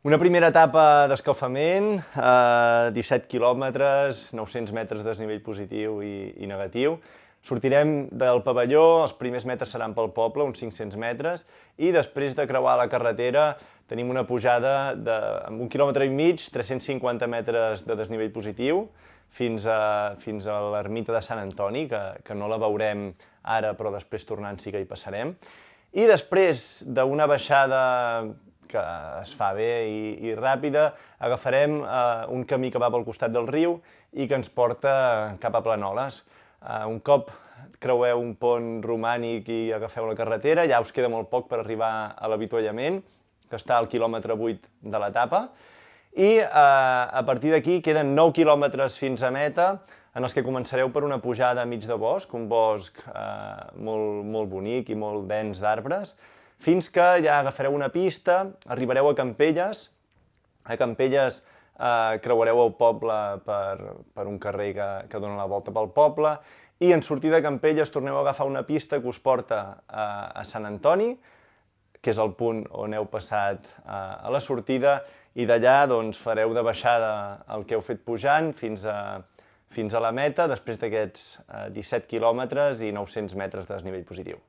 Una primera etapa d'escalfament, 17 quilòmetres, 900 metres de desnivell positiu i negatiu. Sortirem del pavelló, els primers metres seran pel poble, uns 500 metres, i després de creuar la carretera tenim una pujada amb 1,5 quilòmetres, 350 metres de desnivell positiu, fins a l'ermita de Sant Antoni, que no la veurem ara, però després tornant sí que hi passarem. I després d'una baixada que es fa bé i ràpida, agafarem un camí que va pel costat del riu i que ens porta cap a Planoles. Un cop creueu un pont romànic i agafeu la carretera, ja us queda molt poc per arribar a l'avituallament, que està al quilòmetre 8 de l'etapa, i a partir d'aquí queden 9 quilòmetres fins a meta, en els que començareu per una pujada a mig de bosc, un bosc molt bonic i molt dens d'arbres, fins que ja agafareu una pista, arribareu a Campelles. A Campelles creuareu el poble per un carrer que dona la volta pel poble, i en sortir de Campelles torneu a agafar una pista que us porta a Sant Antoni, que és el punt on heu passat a la sortida, i d'allà fareu de baixada el que heu fet pujant fins a la meta, després d'aquests 17 quilòmetres i 900 metres de desnivell positiu.